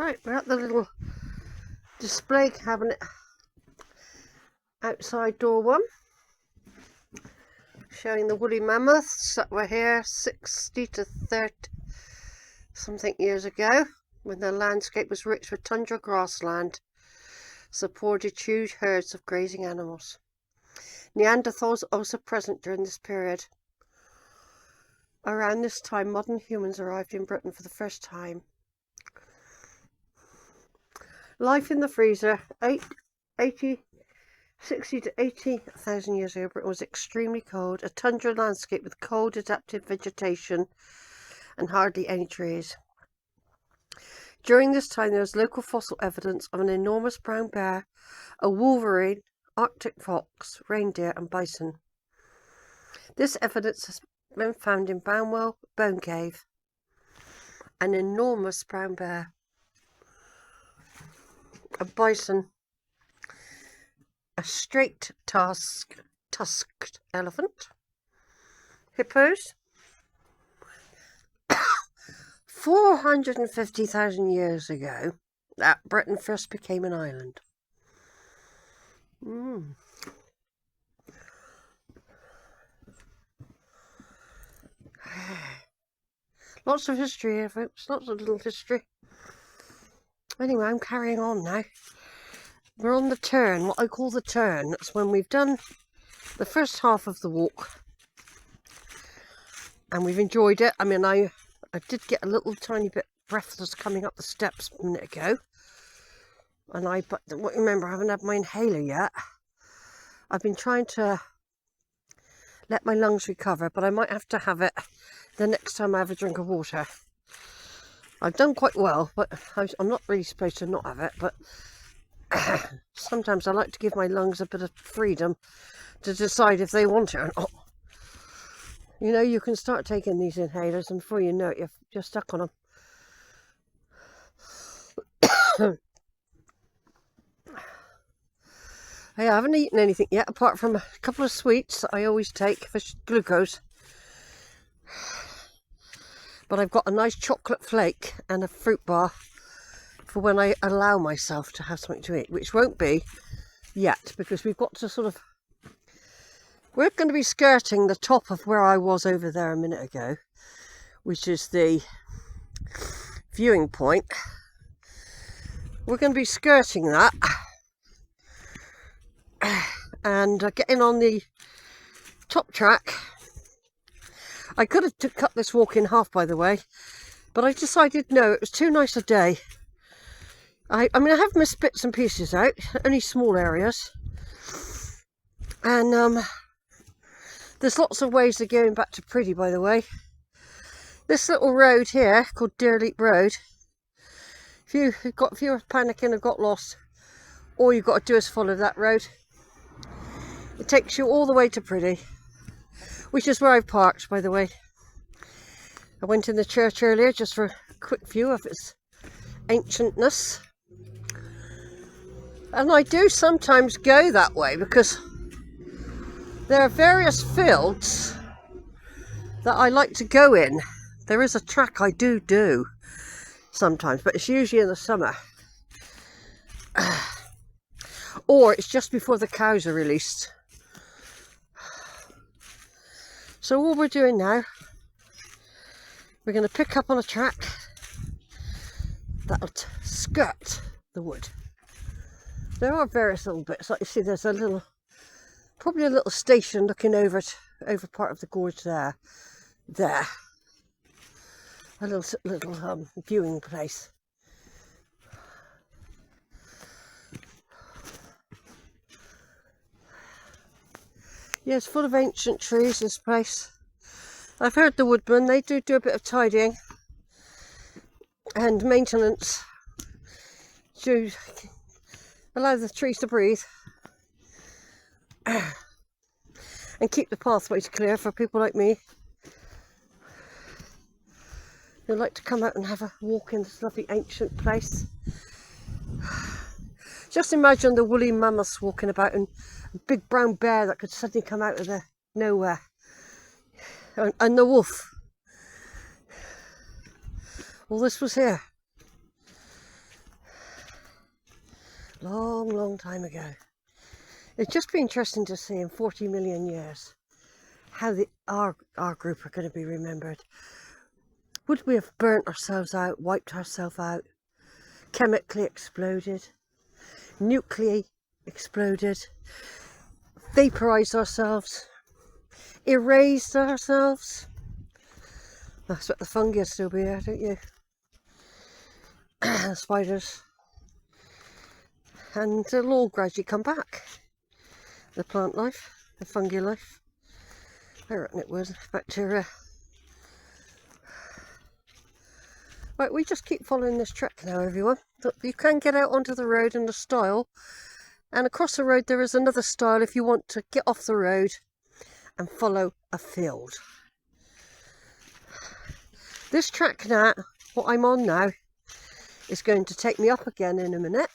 Right, we're at the little display cabinet outside door one, showing the woolly mammoths that were here 60 to 30 something years ago, when the landscape was rich with tundra grassland, supported huge herds of grazing animals. Neanderthals also present during this period. Around this time, modern humans arrived in Britain for the first time. Life in the freezer, 60 to 80,000 years ago, Britain was extremely cold, a tundra landscape with cold adapted vegetation and hardly any trees. During this time, there was local fossil evidence of an enormous brown bear, a wolverine, Arctic fox, reindeer and bison. This evidence has been found in Banwell Bone Cave. An enormous brown bear, a bison, a straight tusked elephant, hippos. 450,000 years ago, that Britain first became an island. Lots of history here, folks. Lots of little history. Anyway, I'm carrying on now. We're on the turn, what I call the turn. That's when we've done the first half of the walk. And we've enjoyed it. I mean, I did get a little tiny bit breathless coming up the steps a minute ago. But remember, I haven't had my inhaler yet. I've been trying to let my lungs recover, but I might have to have it the next time I have a drink of water. I've done quite well, but I'm not really supposed to not have it, but sometimes I like to give my lungs a bit of freedom to decide if they want it or not. You know, you can start taking these inhalers and before you know it, you're stuck on them. I haven't eaten anything yet, apart from a couple of sweets that I always take for glucose. But I've got a nice chocolate flake and a fruit bar for when I allow myself to have something to eat, which won't be yet, because we've got to we're going to be skirting the top of where I was over there a minute ago, which is the viewing point. We're going to be skirting that and getting on the top track. I could have cut this walk in half, by the way, but I decided no, it was too nice a day. I mean, I have missed bits and pieces out, only small areas, and there's lots of ways of going back to Priddy, by the way. This little road here, called Deerleap Road, if you're panicking and got lost, all you've got to do is follow that road. It takes you all the way to Priddy, which is where I've parked, by the way. I went in the church earlier just for a quick view of its ancientness. And I do sometimes go that way because there are various fields that I like to go in. There is a track I do sometimes, but it's usually in the summer. Or it's just before the cows are released. So all we're doing now, we're going to pick up on a track that'll skirt the wood. There are various little bits, like you see there's probably a little station looking over part of the gorge there. A little viewing place. Yeah, it's full of ancient trees, this place. I've heard the woodmen, they do a bit of tidying and maintenance to allow the trees to breathe and keep the pathways clear for people like me who like to come out and have a walk in this lovely ancient place. Just imagine the woolly mammoths walking about and a big brown bear that could suddenly come out of nowhere. And the wolf. All this was here. Long, long time ago. It'd just be interesting to see in 40 million years how our group are going to be remembered. Would we have burnt ourselves out, wiped ourselves out, chemically exploded, nuclearly exploded, vaporised ourselves, erased ourselves? That's what the fungi still be here, don't you? Spiders. And it'll all gradually come back. The plant life, the fungi life. I reckon it was bacteria. Right, we just keep following this track now, everyone. You can get out onto the road in a stile, and across the road there is another stile if you want to get off the road and follow a field. This track now, what I'm on now, is going to take me up again in a minute.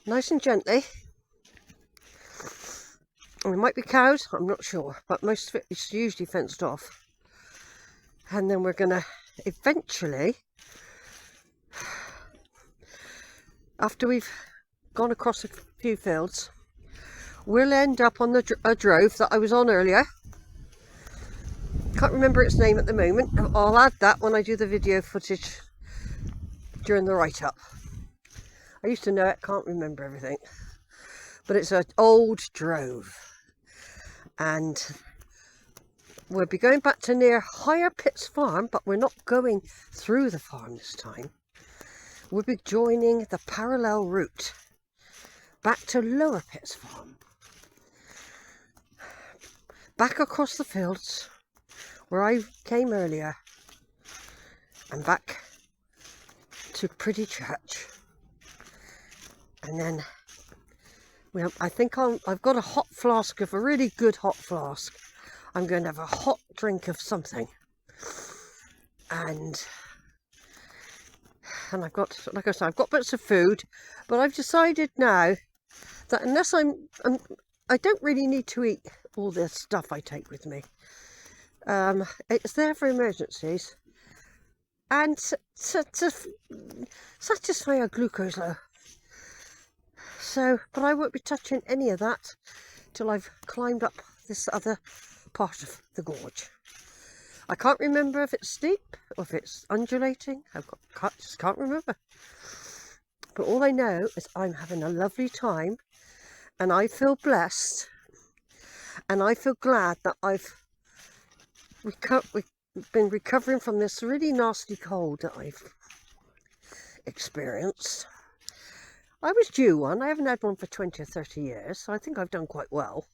Nice and gently. And there might be cows, I'm not sure, but most of it is usually fenced off. And then we're going to eventually, after we've gone across a few fields, we'll end up on a drove that I was on earlier. Can't remember its name at the moment. I'll add that when I do the video footage during the write-up. I used to know it, can't remember everything. But it's an old drove. And we'll be going back to near Higher Pitts Farm, but we're not going through the farm this time. We'll be joining the parallel route back to Lower Pitts Farm. Back across the fields where I came earlier, and back to Priddy Church. And then I think I've got a hot flask of a really good hot flask. I'm going to have a hot drink of something. And I've got, like I said, I've got bits of food, but I've decided now that unless I don't really need to eat all this stuff I take with me. It's there for emergencies and to satisfy a glucose low. So, but I won't be touching any of that till I've climbed up this other part of the gorge. I can't remember if it's steep or if it's undulating. Just can't remember. But all I know is I'm having a lovely time, and I feel blessed, and I feel glad that I've been recovering from this really nasty cold that I've experienced. I was due one. I haven't had one for 20 or 30 years, so I think I've done quite well.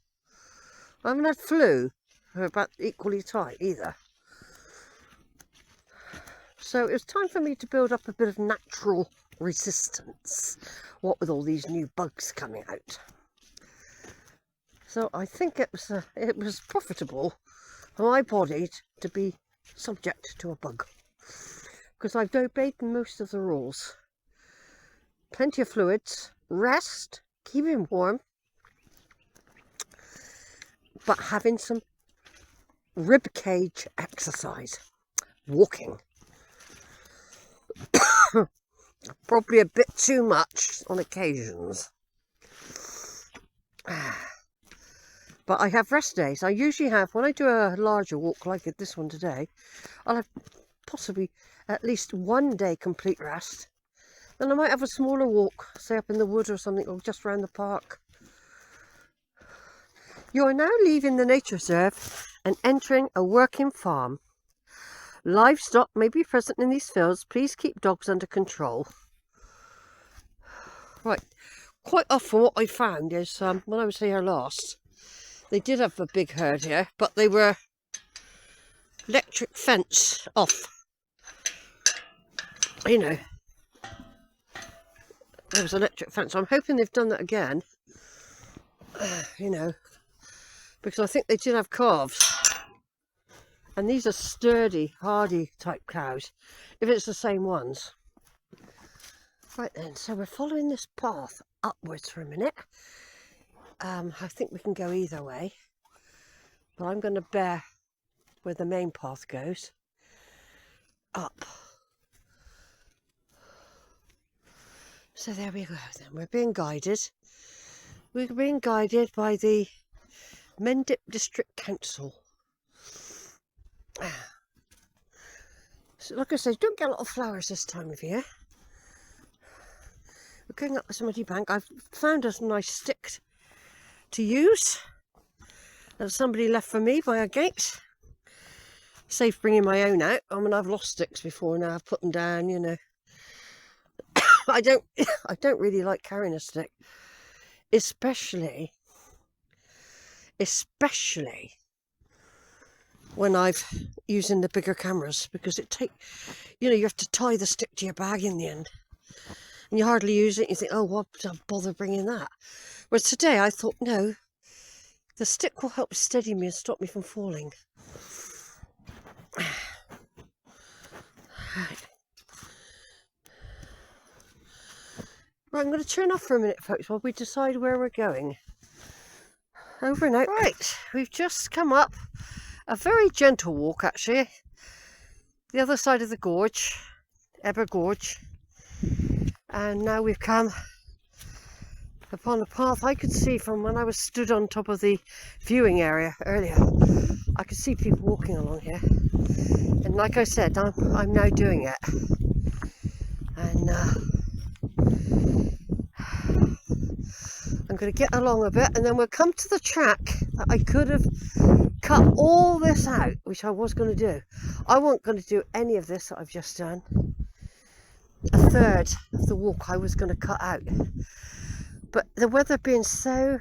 I haven't had flu for about equally time either. So it was time for me to build up a bit of natural resistance, what with all these new bugs coming out. So I think it was profitable for my body to be subject to a bug, because I've obeyed most of the rules. Plenty of fluids, rest, keeping warm, but having some rib cage exercise, walking. Probably a bit too much on occasions. But I have rest days. I usually have, when I do a larger walk like this one today, I'll have possibly at least one day complete rest. Then I might have a smaller walk, say up in the wood or something, or just around the park. You are now leaving the nature reserve and entering a working farm. Livestock may be present in these fields. Please keep dogs under control. Right, quite often what I found is, when I was here last, they did have a big herd here, but they were electric fence off. You know, there was electric fence. I'm hoping they've done that again, you know, because I think they did have calves. And these are sturdy, hardy type cows, if it's the same ones. Right then, so we're following this path upwards for a minute. I think we can go either way, but I'm going to bear where the main path goes, up. So there we go then, we're being guided. We're being guided by the Meander District Council. So like I said, don't get a lot of flowers this time of year. We're going up this muddy bank. I've found a nice stick to use that somebody left for me by a gate. Safe bringing my own out. I mean, I've lost sticks before now. I've put them down, you know. I don't really like carrying a stick, especially when I've using the bigger cameras, because you know, you have to tie the stick to your bag in the end, and you hardly use it. You think, oh, what bother bringing that? Whereas today I thought, no, the stick will help steady me and stop me from falling. Right, I'm going to turn off for a minute, folks, while we decide where we're going. Over and out. Right, we've just come up a very gentle walk, actually. The other side of the gorge, Ebbor Gorge. And now we've come upon a path I could see from when I was stood on top of the viewing area earlier. I could see people walking along here. And like I said, I'm now doing it. And I'm going to get along a bit, and then we'll come to the track that I could have cut all this out, which I was going to do. I wasn't going to do any of this that I've just done. A third of the walk I was going to cut out. But the weather being so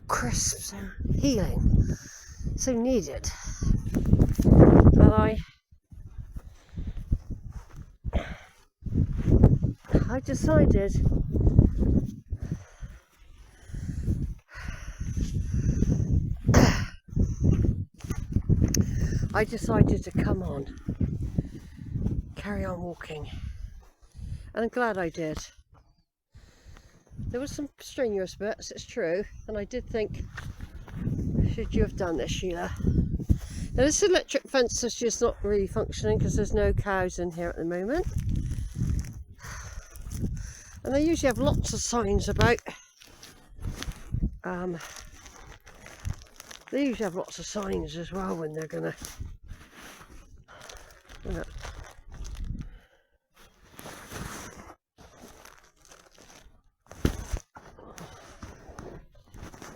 crisp, so healing, so needed, that I decided to come on, carry on walking, and I'm glad I did. There was some strenuous bits, it's true, and I did think, should you have done this, Sheila? Now this electric fence is just not really functioning because there's no cows in here at the moment, and they usually have lots of signs about they usually have lots of signs as well when they're gonna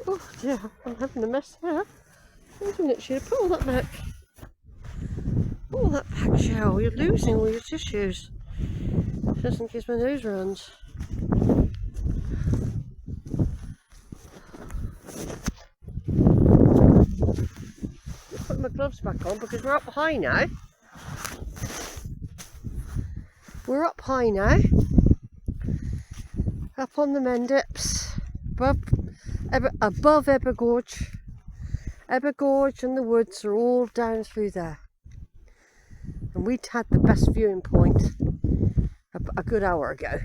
oh dear, I'm having a mess here. Wait a minute, Sheila, put all that back. Put all that back, Shell. You're losing all your tissues. Just in case my nose runs. Put my gloves back on because we're up high now. We're up high now. Up on the Mendips. Above Ebbor Gorge. Ebbor Gorge and the woods are all down through there. And we'd had the best viewing point a good hour ago.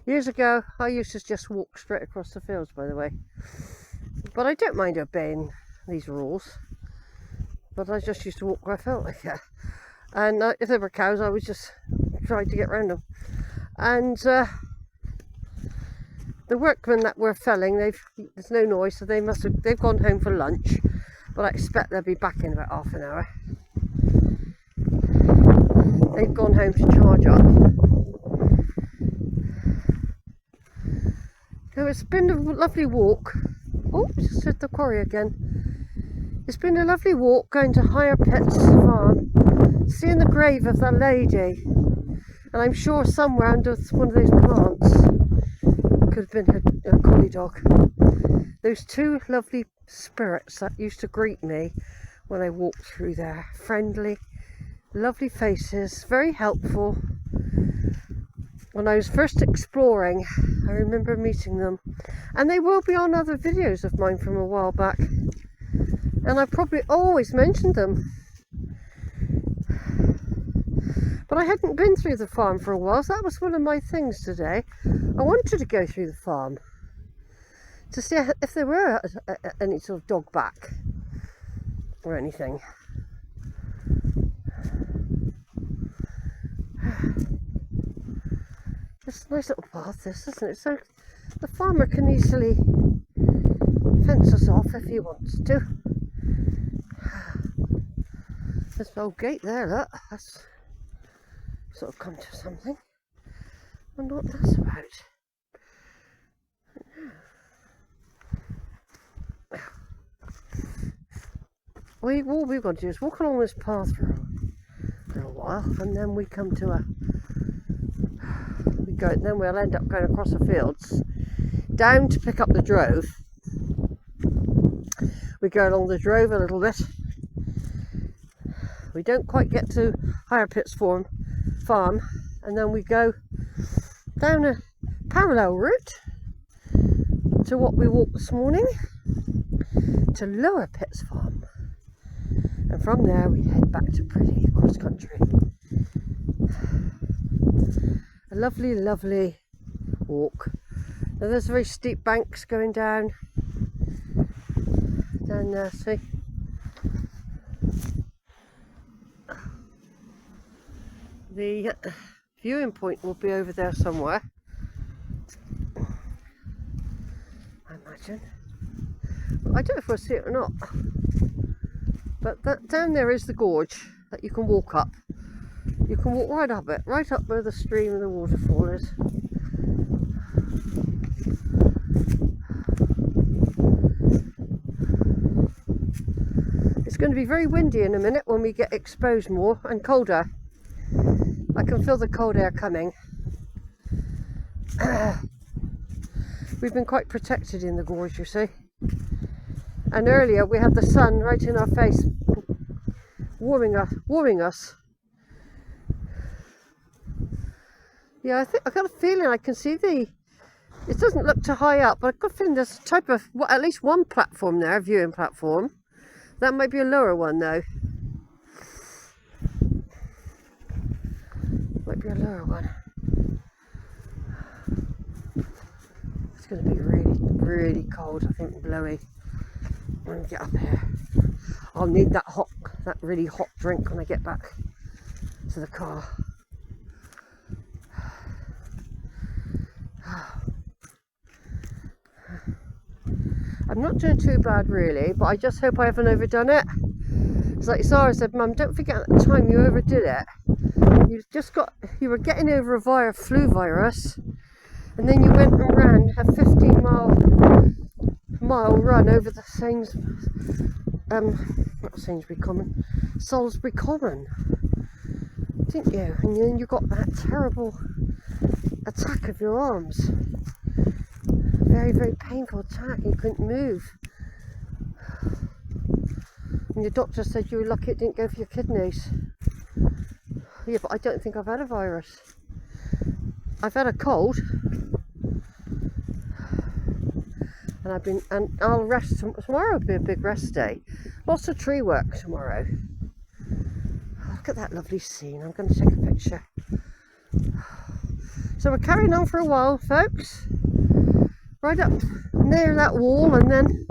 Years ago, I used to just walk straight across the fields, by the way. But I don't mind obeying these rules. But I just used to walk where I felt like it. And if there were cows, I would just try to get around them. And the workmen that were felling, there's no noise, so they've gone home for lunch. But I expect they'll be back in about half an hour. They've gone home to charge up. So it's been a lovely walk. Oh, just hit the quarry again. It's been a lovely walk going to Higher Pits Farm, seeing the grave of that lady. And I'm sure somewhere under one of those plants could have been a collie dog. Those two lovely spirits that used to greet me when I walked through there. Friendly, lovely faces, very helpful. When I was first exploring, I remember meeting them. And they will be on other videos of mine from a while back. And I've probably always mentioned them. But I hadn't been through the farm for a while, so that was one of my things today. I wanted to go through the farm to see if there were any sort of dog back or anything. It's a nice little path, this, isn't it? So the farmer can easily fence us off if he wants to. There's an old gate there, look. That's sort of come to something. I wonder what that's about. All we've got to do is walk along this path for a little while, and then we come to then we'll end up going across the fields, down to pick up the drove. We go along the drove a little bit. We don't quite get to Higher Pitts farm, and then we go down a parallel route to what we walked this morning, to Lower Pitts farm. And from there we head back to Priddy, across country. A lovely, lovely walk. Now there's very steep banks going down there, see? The viewing point will be over there somewhere, I imagine. Well, I don't know if we'll see it or not. But that down there is the gorge that you can walk up. You can walk right up it, right up where the stream and the waterfall is. It's going to be very windy in a minute when we get exposed more, and colder. I can feel the cold air coming. We've been quite protected in the gorge, you see. And earlier we had the sun right in our face, warming us. Yeah, I've got a feeling I can see it doesn't look too high up, but I've got a feeling there's a type of, at least one platform there, viewing platform. That might be a lower one though. Might be a lower one. It's going to be really, really cold, I think, blowy. When we get up here, I'll need that really hot drink when I get back to the car. I'm not doing too bad really, but I just hope I haven't overdone it. It's like Sarah said, Mum, don't forget at the time you overdid it. You were getting over a flu virus, and then you went and ran a 15-mile run over the Salisbury Common, didn't you? And then you got that terrible attack of your arms. Very, very painful attack. You couldn't move. And your doctor said you were lucky it didn't go for your kidneys. Yeah, but I don't think I've had a virus. I've had a cold. And I'll rest tomorrow. Will be a big rest day. Lots of tree work tomorrow. Look at that lovely scene. I'm going to take a picture. So we're carrying on for a while, folks. Right up near that wall, and then